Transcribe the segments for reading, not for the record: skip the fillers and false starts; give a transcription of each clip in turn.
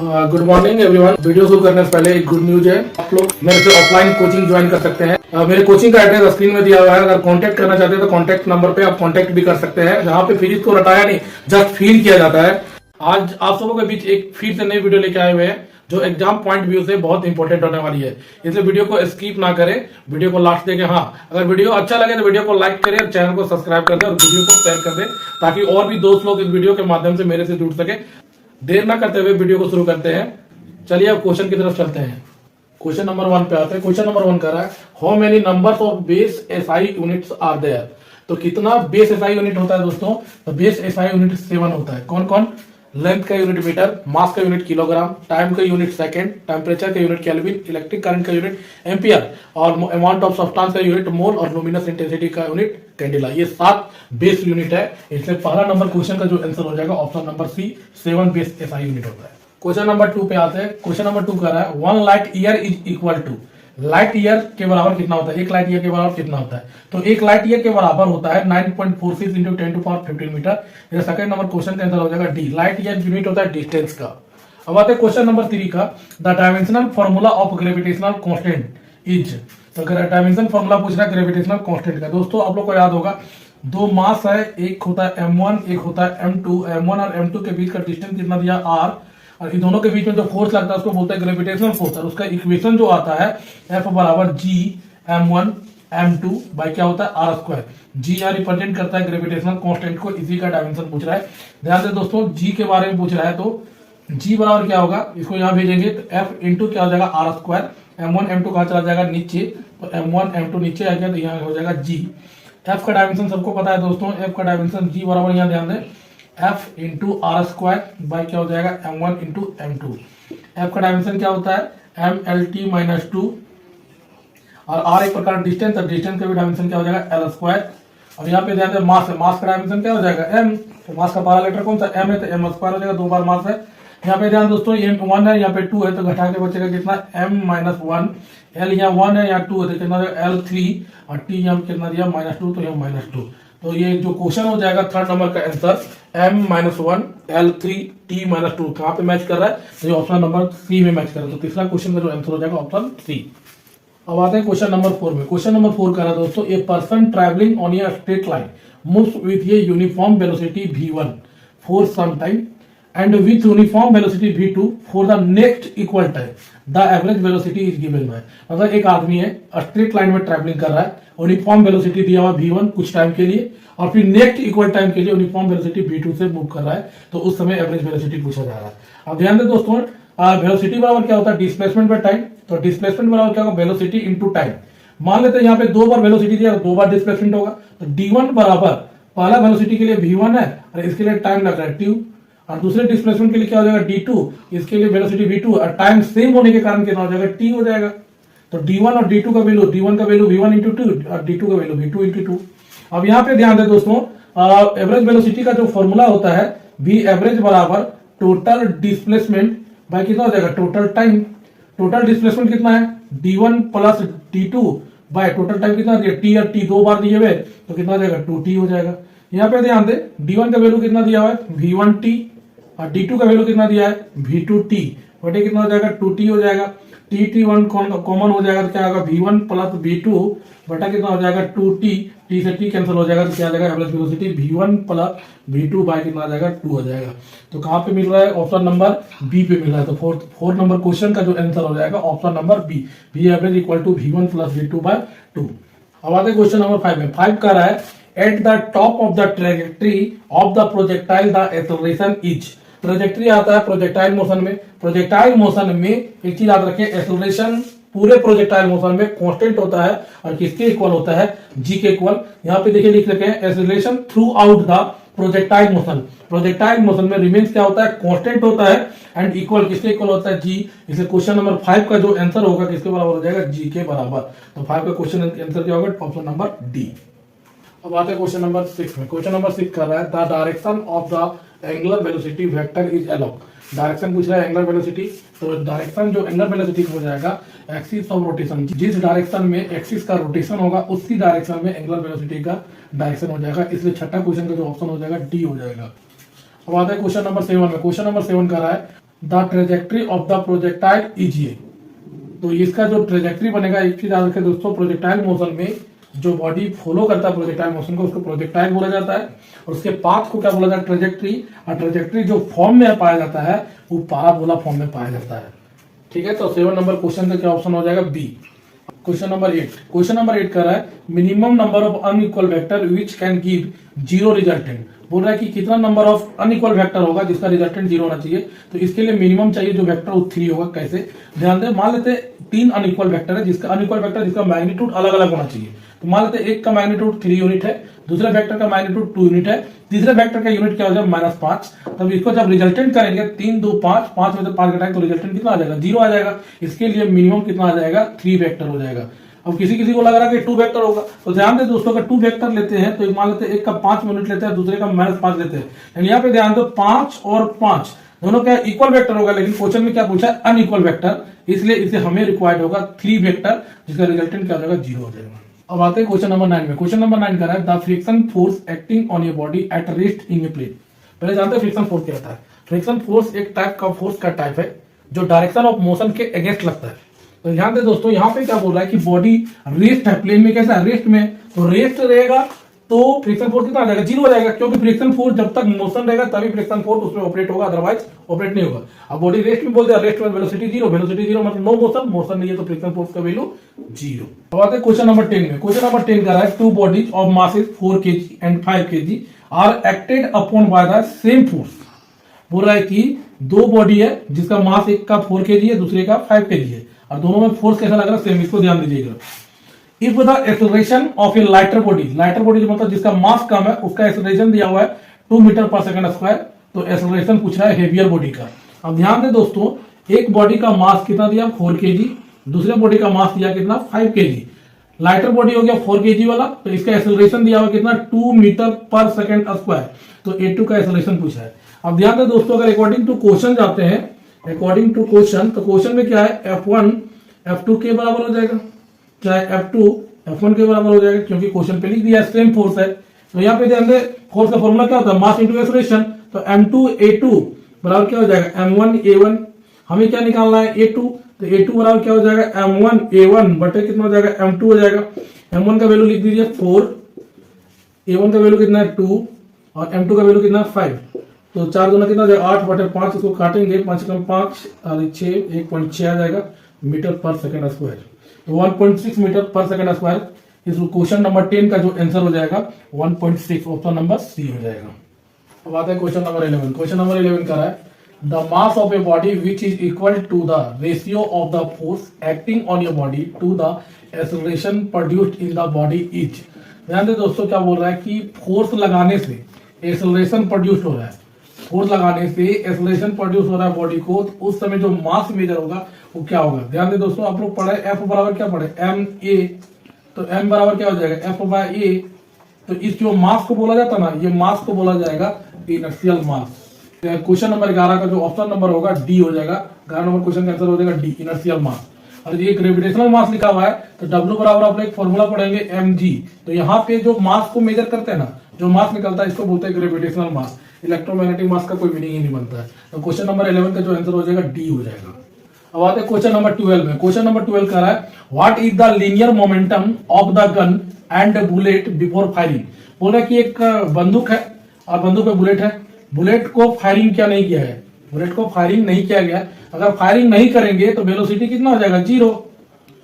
Good morning everyone. Video शुरू करने से पहले एक गुड न्यूज है। आप लोग मेरे से ऑफलाइन कोचिंग ज्वाइन कर सकते हैं। मेरे कोचिंग का एड्रेस स्क्रीन में दिया हुआ है। अगर कांटेक्ट करना चाहते हैं तो कांटेक्ट नंबर पे आप कांटेक्ट भी कर सकते हैं। जहाँ पे फीस को रटाया नहीं, जस्ट फील किया जाता है। आज आप सबों के बीच एक फिर से नई वीडियो लेके आए हुए हैं जो एग्जाम पॉइंट व्यू से बहुत इंपॉर्टेंट होने वाली है। इसलिए वीडियो को स्किप ना करें, वीडियो को लास्ट देखें। हाँ, अगर वीडियो अच्छा लगे तो वीडियो को लाइक करें और चैनल को सब्सक्राइब कर दें और वीडियो को शेयर कर दें ताकि और भी दोस्त लोग इस वीडियो के माध्यम से मेरे से जुड़ सके। देर ना करते हुए वीडियो को शुरू करते हैं। चलिए अब क्वेश्चन की तरफ चलते हैं। क्वेश्चन नंबर 1 पे आते हैं। क्वेश्चन नंबर 1 कर रहा है how many numbers of base SI units are there. तो कितना बेस एसआई यूनिट होता है दोस्तों? तो बेस एसआई यूनिट 7 होता है। कौन कौन? लेंथ का यूनिट मीटर, मास का यूनिट किलोग्राम, टाइम का यूनिट सेकंड, टेम्परेचर का यूनिट केल्विन, इलेक्ट्रिक करंट का यूनिट एम्पियर और अमाउंट ऑफ सब्सटेंस का यूनिट मोल और लुमिनस इंटेंसिटी का यूनिट कैंडेला। ये 7 बेस यूनिट है। इसलिए पहला नंबर क्वेश्चन का जो आंसर हो जाएगा option number C, 7 base SI unit होता है। क्वेश्चन नंबर 2 पे आते हैं। क्वेश्चन नंबर 2 कह रहा है 1 light year is equal to. Light year के बराबर कितना होता है? 1 लाइट ईयर के बराबर कितना होता है? तो 1 लाइट ईयर के बराबर होता है 9.46 इंटू 10⁻15 मीटर। ये सेकंड नंबर क्वेश्चन का आंसर हो जाएगा डी। लाइट ईयर यूनिट होता है डिस्टेंस का। अब आते हैं क्वेश्चन नंबर 3 का। The dimensional formula of gravitational constant is. तो डायमेंशन फॉर्मूला पूछ रहा है ग्रेविटेशनल कांस्टेंट का। दोस्तों आप लोग को याद होगा, दो मास है, एक होता है m1, एक होता है m2। m1 और m2 के बीच का डिस्टेंस कितना दिया? r। और इन दोनों के बीच में जो फोर्स लगता है उसको बोलते हैं ग्रेविटेशनल फोर्स। और उसका इक्वेशन जो आता है F बराबर G m1 m2 बाई क्या होता है? r square. G यहाँ रिप्रेजेंट करता है ग्रेविटेशनल कांस्टेंट को। इसी का डायमेंशन पूछ रहा है। ध्यान से दोस्तों, G के बारे में पूछ रहा है तो G बराबर क्या होगा? इसको यहाँ भेजेंगे तो F इंटू क्या हो जाएगा? r square. m1 m2 कहाँ चला जाएगा? नीचे। तो m1 m2 नीचे आ गया तो यहाँ हो जाएगा G। F का डायमेंशन सबको पता है दोस्तों। F का डायमेंशन G बराबर यहाँ ध्यान दें F into R square by क्या हो जाएगा? m1 into m2। F का डायमेंशन क्या होता है? mlt माइनस 2 और r एक प्रकार डिस्टेंस है। डिस्टेंस का भी डायमेंशन क्या हो जाएगा? l square. और यहाँ पे ध्यान दें मास है। मास का डायमेंशन क्या हो जाएगा? m। तो मास का पैरामीटर कौन सा? m है तो m स्क्वायर हो जाएगा। 2 बार मास है। यहाँ पे ध्यान दोस्तों, ये 1 है, यहाँ पे 2 है तो घटा के बचेगा कितना? m minus 1। l यहाँ 1 है, यहाँ 2 है तो कितना l3 और t यहाँ कितना दिया? -2 तो यहाँ -2। तो ये जो क्वेश्चन हो जाएगा थर्ड नंबर का आंसर m-1 l3 t-2 कहाँ पे मैच कर रहा है? तो ये ऑप्शन नंबर सी में मैच कर रहा है। तो तीसरा क्वेश्चन का जो आंसर हो जाएगा ऑप्शन सी। अब आते हैं क्वेश्चन नंबर 4 में। क्वेश्चन नंबर 4 कर रहा है दोस्तों a person travelling on a straight line moves with a uniform velocity v1 for some time and with uniform velocity v2 for the next equal time the average velocity is given by। मतलब एक आदमी है straight line में travelling कर रहा है, uniform velocity दिया हुआ v1 कुछ टाइम के लिए और फिर नेक्स्ट इक्वल टाइम के लिए यूनिफॉर्म वेलोसिटी v2 से मूव कर रहा है। तो उस समय एवरेज वेलोसिटी पूछा जा रहा है। अब ध्यान दें दोस्तों, वेलोसिटी बराबर क्या होता है? Displacement by time. तो डिस्प्लेसमेंट बराबर क्या होगा? Velocity into time. मान लेते हैं यहाँ पे 2 बार वेलोसिटी दिया, 2 बार डिस्प्लेसमेंट होगा। तो d1 बराबर पहला वेलोसिटी के लिए v1 है और इसके लिए टाइम लग रहा है t, और दूसरे डिस्प्लेसमेंट के लिए क्या हो जाएगा? d2, इसके लिए वेलोसिटी v2 और टाइम सेम होने के कारण कितना हो जाएगा? t हो जाएगा। तो d1 और d2 का वैल्यू, d1 का वैल्यू v1 इंटू 2 और d2 का वैल्यू v2 इंटू 2। अब यहाँ पे ध्यान दें दोस्तों, एवरेज वेलोसिटी का जो फॉर्मूला होता है v एवरेज बराबर टोटल डिस्प्लेसमेंट बाय कितना हो जाएगा? Total time. टोटल डिस्प्लेसमेंट कितना है? d1 plus d2 by total time कितना दिया? t और t 2 बार दिए हुए तो कितना हो जाएगा? 2t हो जाएगा। यहाँ पे ध्यान दें d1 का वैल्यू कितना दिया हुआ है? v1t और d2 का वैल्यू कितना दिया है? v2t बटे कितना हो जाएगा? 2t हो जाएगा। t1 कॉमन हो जाएगा तो क्या होगा? v1 प्लस v2 बटा कितना हो जाएगा? 2t। t से t कैंसिल हो जाएगा तो क्या आ जाएगा? Average velocity v1 plus v2 bye कितना आ जाएगा? 2 हो जाएगा। तो कहाँ पे मिल रहा है? ऑप्शन नंबर बी पे मिल रहा है। तो फोर्थ नंबर क्वेश्चन का जो आंसर हो जाएगा option number B, v average equal to v1 plus v2 by 2। अब आते हैं क्वेश्चन नंबर 5 में। 5 का रहा है at the top of the trajectory of the projectile the acceleration is. Trajectory आता है प्रोजेक्टाइल मोशन में। प्रोजेक्टाइल मोशन में एक चीज याद रखें, एक्सेलरेशन पूरे प्रोजेक्टाइल मोशन में कांस्टेंट होता है और किसके इक्वल होता है? g के इक्वल। यहाँ पे देखिए लिख रखे हैं acceleration through out the projectile motion. Projectile motion में रिमेन्स क्या होता है? कांस्टेंट होता है एंड इक्वल किसके इक्वल होता है? g। इसलिए क्वेश्चन नंबर 5 का जो आंसर होगा किसके बराबर हो जाएगा? g के बराबर। तो 5 का क्वेश्चन आंसर क्या होगा? Option number D. अब आते हैं क्वेश्चन नंबर 6 में। क्वेश्चन नंबर 6 कर रहा है the direction of the angular velocity vector is along. Direction पूछ रहा है एंगुलर वेलोसिटी। तो डायरेक्शन जो एंगुलर वेलोसिटी हो जाएगा एक्सिस ऑफ रोटेशन। जिस डायरेक्शन में एक्सिस का रोटेशन होगा उसी डायरेक्शन में एंगुलर वेलोसिटी का डायरेक्शन हो जाएगा। इसलिए छठा क्वेश्चन का जो ऑप्शन हो जाएगा डी हो जाएगा। अब आता है क्वेश्चन नंबर 7 में। क्वेश्चन नंबर 7 कर रहा है the trajectory of the projectile is ये। तो इसका जो ट्रेजेक्ट्री बनेगा, एक चीज याद रखें दोस्तों, प्रोजेक्टाइल मोशन में जो बॉडी फॉलो करता है प्रोजेक्टाइल मोशन को, उसको प्रोजेक्टाइल बोला जाता है। और उसके पाथ को क्या बोला जाता है? ट्रेजेक्ट्री। और ट्रेजेक्ट्री जो फॉर्म में पाया जाता है वो पैराबोला फॉर्म में पाया जाता है। ठीक है, तो 7 नंबर क्वेश्चन का क्या ऑप्शन हो जाएगा? B. Question number 8, question number 8 कर रहा है minimum number of unequal vector which can give zero resultant. बोल रहा है कि कितना नंबर ऑफ अनइक्वल वेक्टर होगा जिसका रिजल्टेंट जीरो होना चाहिए। तो इसके लिए मिनिमम चाहिए जो वेक्टर वो 3 होगा। कैसे? ध्यान दें, मान लेते 3 अनइक्वल वेक्टर है, जिसका अनइक्वल वेक्टर जिसका मैग्नीट्यूड अलग अलग होना चाहिए। तो मान लेते एक का मैग्नीट्यूड 3 यूनिट है, दूसरे वेक्टर का मैग्नीट्यूड 2 यूनिट है, तीसरे वेक्टर का यूनिट क्या हो जाएगा? -5। तब इसको जब रिजल्टेंट करेंगे 3 2 5, 5 में से 5 घटाएंगे तो रिजल्टेंट कितना आ जाएगा? 0 आ जाएगा। इसके लिए मिनिमम कितना आ जाएगा? 3 वेक्टर हो जाएगा। अब किसी किसी को लग रहा है कि 2 वेक्टर होगा, तो ध्यान दें दोस्तों, अगर 2 वेक्टर लेते हैं तो मान लेते हैं एक का 5 यूनिट लेते हैं, दूसरे का -5 लेते हैं। यानी यहाँ पे ध्यान दो, 5 और 5 दोनों क्या इक्वल वेक्टर होगा, लेकिन क्वेश्चन में क्या पूछा है? Unequal vector. इसलिए इसे हमें रिक्वायर्ड होगा 3 वेक्टर, जिसका रिजल्टेंट क्या हो जाएगा? 0 हो जाएगा। अब आते हैं क्वेश्चन नंबर 9 में। क्वेश्चन नंबर 9 कर रहा है the friction force acting on your body at rest in a plane. पहले जानते हैं फ्रिक्शन फोर्स क्या होता है। फ्रिक्शन फोर्स एक टाइप का फोर्स का टाइप है जो डायरेक्शन ऑफ मोशन के अगेंस्ट लगता है। तो ध्यान दें दोस्तों, यहाँ पे क्या बोल रहा है कि बॉडी रेस्ट है, प्लेन में कैसा है? रेस्ट में। तो रेस्ट रहेगा तो फ्रिक्शन फोर्स कितना आ जाएगा? 0 हो जाएगा, क्योंकि फ्रिक्शन फोर्स जब तक मोशन रहेगा तभी फ्रिक्शन फोर्स उसमें ऑपरेट होगा, अदरवाइज ऑपरेट नहीं होगा। अब बॉडी रेस्ट में बोल दिया, रेस्ट में वेलोसिटी 0, वेलोसिटी 0 मतलब नो मोशन, मोशन नहीं है तो फ्रिक्शन फोर्स का वैल्यू 0। अब आते हैं क्वेश्चन नंबर 10 में। क्वेश्चन नंबर 10 का है 2 bodies of masses 4 kg and 5 kg are acted upon by the same force. बोल रहा है कि 2 बॉडी है जिसका मास एक का 4 kg है, दूसरे का 5 kg है, और दोनों में फोर्स कैसा लग रहा है? सेम। इसको ध्यान दीजिएगा। If the acceleration of A lighter body, lighter body मतलब जिसका मास कम है, उसका एक्सेलरेशन दिया हुआ है 2 मीटर पर सेकंड स्क्वायर, तो एक्सेलरेशन पूछ रहा है हेवियर बॉडी का। अब ध्यान दें दोस्तों, एक बॉडी का मास कितना दिया? 4 kg, दूसरे बॉडी का मास दिया कितना? 5 kg। लाइटर बॉडी हो गया 4 kg वाला, तो इसका एक्सेलरेशन दिया हुआ कितना? 2 मीटर पर सेकंड स्क्वायर, तो A2 का एक्सेलरेशन पूछा है। अब ध्यान दें दोस्तों, अगर अकॉर्डिंग टू क्वेश्चन जाते हैं, अकॉर्डिंग टू क्वेश्चन, तो क्वेश्चन में क्या है? F1 F2 के बराबर हो जाएगा, चाहे F2 F1 के बराबर हो जाएगा, क्योंकि क्वेश्चन पे लिख दिया सेम फोर्स है। तो यहाँ पे ध्यान दें, फोर्स का फॉर्मूला क्या होता है? Mass into acceleration. तो M2 A2 बराबर क्या हो जाएगा? M1 A1। हमें क्या निकालना है? A2। तो A2 बराबर क्या हो जाएगा? M1 A1 बटे कितना हो जाएगा? M2 हो जाएगा। M1 का वैल्यू लिख दीजिए 4, A1 का वैल्यू कितना है? 2, और M2 का वैल्यू कितना है? 5। तो 4 दूना कितना हो जाएगा? 8 बटे 5, इसको काटेंगे, 5 कम 5 और 6, 1.6 आ जाएगा मीटर पर सेकंड स्क्वायर। तो 1.6 मीटर पर सेकंड स्क्वायर इस क्वेश्चन नंबर 10 का जो आंसर हो जाएगा 1.6, ऑप्शन नंबर सी हो जाएगा। अब आता है क्वेश्चन नंबर 11। क्वेश्चन नंबर 11 का है the mass of a body which is equal to the ratio of the force acting on your body to the acceleration produced in the body is. ध्यान दें दोस्तों, क्या बोल रहा है कि फोर्स लगाने से एक्सेलरेशन प्रोड्यूस हो रहा है, फोर्स लगाने से एक्सेलरेशन प्रोड्यूस हो रहा है बॉडी को, तो उस समय जो मास मेजर होगा वो क्या होगा? ध्यान दें दोस्तों, आप लोग पढ़े F बराबर क्या पढ़े? MA। तो M बराबर क्या हो जाएगा? F/A। तो इस जो मास को बोला जाता है ना, ये मास को बोला जाएगा इनर्शियल मास। क्वेश्चन नंबर 11 का जो ऑप्शन नंबर होगा डी हो जाएगा। 11 नंबर क्वेश्चन का आंसर हो जाएगा डी, इनर्शियल मास। और ये ग्रेविटेशनल मास लिखा हुआ है, तो W बराबर आप लोग एक फॉर्मूला पढ़ेंगे mg। तो यहाँ पे जो मास को मेजर करते हैं ना, जो मास निकलता है, इसको बोलते हैं ग्रेविटेशनल मास। इलेक्ट्रोमैग्नेटिक मास का कोई मीनिंग ही नहीं बनता है। तो क्वेश्चन नंबर 11 का जो आंसर हो जाएगा डी हो जाएगा। अब आते हैं क्वेश्चन नंबर 12 में। क्वेश्चन नंबर 12 कह रहा है what is the linear momentum of the gun and bullet before firing. बोल रहा है कि एक बंदूक है और बंदूक पे बुलेट है, बुलेट को फायरिंग क्या नहीं किया है, बुलेट को फायरिंग नहीं किया गया। अगर फायरिंग नहीं करेंगे तो वेलोसिटी कितना हो जाएगा? 0।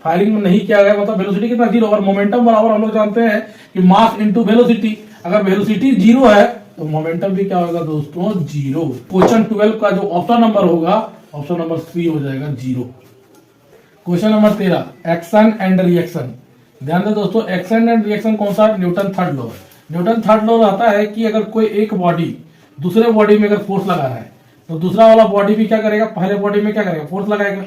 फायरिंग नहीं किया गया मतलब वेलोसिटी कितना? 0। और मोमेंटम बराबर हम लोग जानते हैं कि मास इंटू वेलोसिटी। अगर वेलोसिटी 0 है तो मोमेंटम भी क्या होगा दोस्तों? 0। क्वेश्चन 12 का जो ऑप्शन नंबर होगा, ऑप्शन नंबर सी हो जाएगा 0। Question number 13 action and reaction. ध्यान दें दोस्तों, एक्शन एंड रिएक्शन कौन सा? Newton third law. Newton third law आता है कि अगर कोई एक बॉडी दूसरे बॉडी में अगर फोर्स लगा रहा है तो दूसरा वाला बॉडी भी क्या करेगा? पहले बॉडी में क्या करेगा? फोर्स लगाएगा।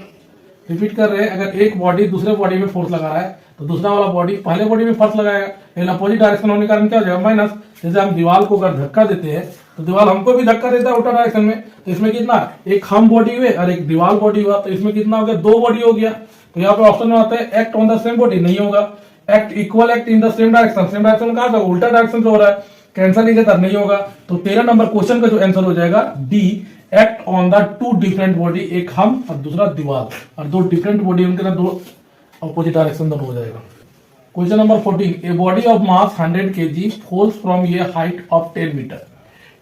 रिपीट कर रहे हैं, अगर एक बॉडी दूसरे बॉडी में फोर्स लगा रहा है तो दूसरा वाला बॉडी पहले बॉडी में फोर्स लगाएगा, लेकिन अपोजिट डायरेक्शन होने के कारण क्या हो जाएगा? माइनस। जैसे हम दीवार को अगर धक्का देते हैं तो दीवार हमको भी धक्का देता है उल्टा डायरेक्शन में, तो इसमें कितना? एक हम बॉडी हुए और एक दीवार बॉडी हुआ, तो इसमें कितना हो गया? 2 बॉडी हो गया। तो यहाँ पे ऑप्शन में आता है act on the same body, नहीं होगा। Act equal act in the same direction, same direction कहा था? उल्टा डायरेक्शन से हो रहा है, कैंसल नहीं देता, नहीं होगा। तो 13 नंबर क्वेश्चन का जो आंसर हो जाएगा D, act on the two different body, एक हम और दूसरा दीवार, और दो डिफरेंट बॉडी उनके ना दो अपोजिट डायरेक्शन दोनों हो जाएगा। Question number 14, a body of mass 100 kg falls from a height of 10 metre,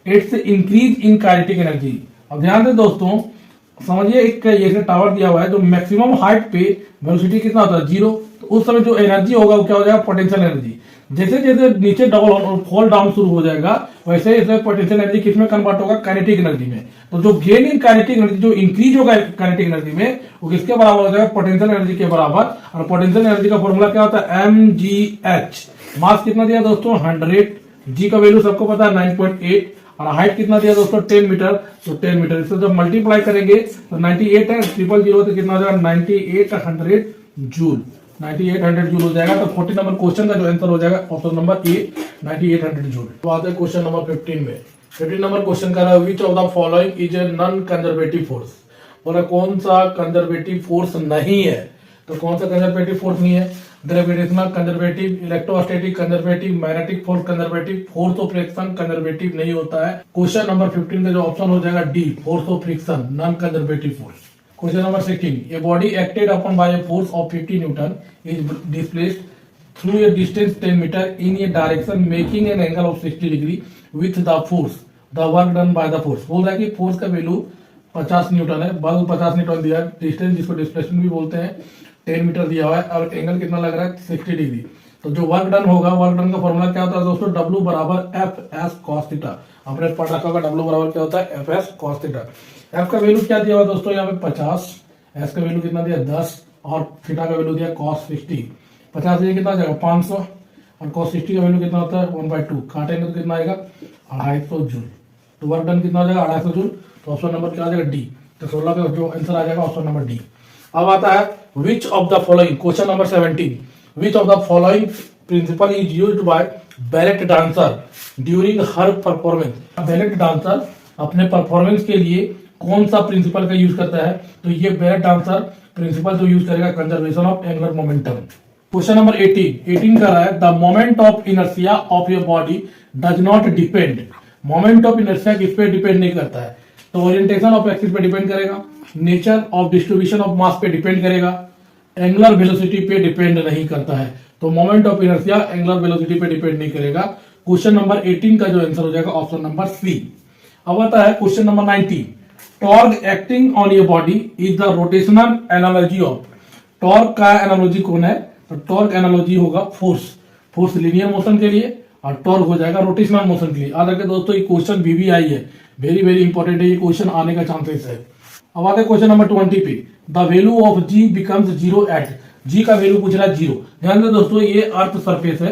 its increase in kinetic energy. अब ध्यान दें दोस्तों, समझिए एक ये टावर दिया हुआ है, जो मैक्सिमम हाइट पे वेलोसिटी कितना होता है 0, तो उस समय जो एनर्जी होगा वो क्या हो जाएगा पोटेंशियल एनर्जी। जैसे जैसे नीचे डबल फॉल डाउन शुरू हो जाएगा वैसे इसमें पोटेंशियल एनर्जी किसमें कन्वर्ट होगा, काइनेटिक एनर्जी में। तो जो गेन इन काइनेटिक एनर्जी, जो इंक्रीज होगा काइनेटिक एनर्जी में, वो किसके बराबर हो जाएगा, पोटेंशियल एनर्जी के बराबर। और पोटेंशियल एनर्जी का फॉर्मूला क्या होता है, mgh। मास कितना दिया दोस्तों 100, जी का वैल्यू सबको पता है 9.8, और हाइट कितना दिया दोस्तों 10 मीटर, तो 10 मीटर। इससे जब मल्टीप्लाई करेंगे तो 98 है, 000 तो कितना हो जाएगा 9800 जूल, 9800 जूल हो जाएगा। तो 40 नंबर क्वेश्चन का जो आंसर हो जाएगा ऑप्शन नंबर ए 9800 जूल। तो आते हैं क्वेश्चन नंबर 15 में। 15 नंबर क्वेश्चन कर रहा है, which of the following is a non conservative force. बोला कौन सा कंजर्वेटिव फोर्स नहीं है, तो कौन सा कंजर्वेटिव फोर्स नहीं है, gravitational conservative, electrostatic conservative, magnetic force conservative, force of friction conservative नहीं होता है। क्वेश्चन नंबर 15 का जो ऑप्शन हो जाएगा D, force of friction, non conservative force. Question number 16, a body acted upon by a force of 50 newton is displaced through a distance 10 metre in a direction making an angle of 60 degree with the force, the work done by the force. बोल रहा है कि force का value 50 Newton है, बल 50 Newton दिया है, distance जिसको डिस्प्लेसमेंट भी बोलते हैं 10 मीटर दिया हुआ है, और एंगल कितना लग रहा है 60 डिग्री। तो जो वर्क डन होगा, वर्क डन का फॉर्मूला क्या होता है दोस्तों, W बराबर एफ एस कॉस थीटा। आपने पढ़ रखा होगा W बराबर क्या होता है, F S cos theta. F का वैल्यू क्या दिया हुआ दोस्तों यहाँ पे 50, एस का वैल्यू कितना दिया 10, और थीटा का वैल्यू दिया कॉस 60। 50 से कितना जाएगा 500, और कॉस 60 का वैल्यू कितना होता है 1/2, काटेंगे तो कितना आएगा 250 जूल। तो वर्क डन कितना हो जाएगा 250 जूल। तो ऑप्शन नंबर क्या आ जाएगा डी। तो 16 का जो आंसर आ जाएगा ऑप्शन नंबर डी। अब आता है which of the following, question number 17, which of the following principle is used by ballet dancer during her performance. Ballet dancer अपने परफॉर्मेंस के लिए कौन सा प्रिंसिपल का यूज करता है, तो ये बैलेट डांसर प्रिंसिपल जो यूज करेगा conservation of angular momentum. Question number 18 कर रहा है, the moment of inertia of your body does not depend. Moment of inertia किस पे डिपेंड नहीं करता है, तो ओरिएंटेशन ऑफ एक्सिस पे डिपेंड करेगा, nature of distribution of mass पे डिपेंड करेगा, एंगुलर वेलोसिटी पे डिपेंड नहीं करता है। तो moment of inertia angular velocity पे डिपेंड नहीं करेगा। क्वेश्चन नंबर 18 का जो आंसर हो जाएगा ऑप्शन नंबर सी। अब आता है question number 19, torque acting on your body is the rotational analogy of. Torque का एनालॉजी कौन है, तो टॉर्क एनालॉजी होगा फोर्स, फोर्स लीनियर मोशन के लिए, और टॉर्क हो जाएगा रोटेशनल मोशन के लिए। याद रखें दोस्तों, ये क्वेश्चन BBI है, वेरी वेरी इंपॉर्टेंट है, ये क्वेश्चन आने का चांसेस है। अब आते हैं क्वेश्चन नंबर 20 पे, the value of G becomes 0 at. G का वैल्यू पूछ रहा है 0। ध्यान दें दोस्तों, ये अर्थ सरफेस है,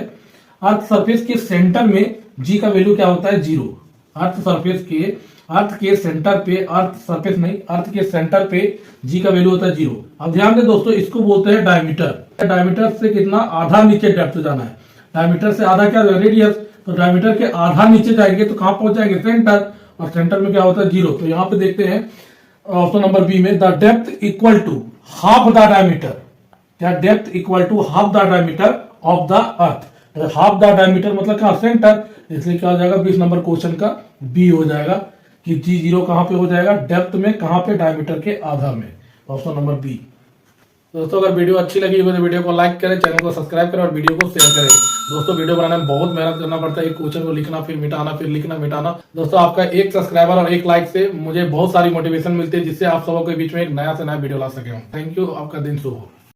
अर्थ सरफेस के सेंटर में G का वैल्यू क्या होता है 0। अर्थ सरफेस के, अर्थ के सेंटर पे, अर्थ सरफेस नहीं, अर्थ के सेंटर पे G का वैल्यू होता है 0। अब ध्यान दें दोस्तों, इसको बोलते हैं डायमीटर। डायमीटर से कितना आधा नीचे डेप्थ जाना है, डायमीटर से आधा क्या रेडियस, तो डायमीटर के आधा नीचे जाएंगे तो कहां पहुंच जाएंगे सेंटर, और सेंटर में क्या होता है 0। तो यहाँ पे देखते हैं ऑप्शन नंबर बी में, the depth equal to half the diameter. क्या depth equal to half the diameter of the earth. Half the diameter मतलब क्या, सेंटर, इसलिए क्या हो जाएगा 20 नंबर क्वेश्चन का बी हो जाएगा कि G0 कहां पे हो जाएगा, डेप्थ में, कहां पे, डायमीटर के आधा में, ऑप्शन नंबर बी। दोस्तों अगर वीडियो अच्छी लगी हो तो वीडियो को लाइक करें, चैनल को सब्सक्राइब करें और वीडियो को शेयर करें। दोस्तों वीडियो बनाने में बहुत मेहनत करना पड़ता है, एक क्वेश्चन को लिखना, फिर मिटाना, फिर लिखना, मिटाना। दोस्तों आपका एक सब्सक्राइबर और एक लाइक से मुझे बहुत सारी मोटिवेशन मिलती है, जिससे आप सबों के बीच में एक नया से नया वीडियो ला सके। थैंक यू, आपका दिन शुभ हो।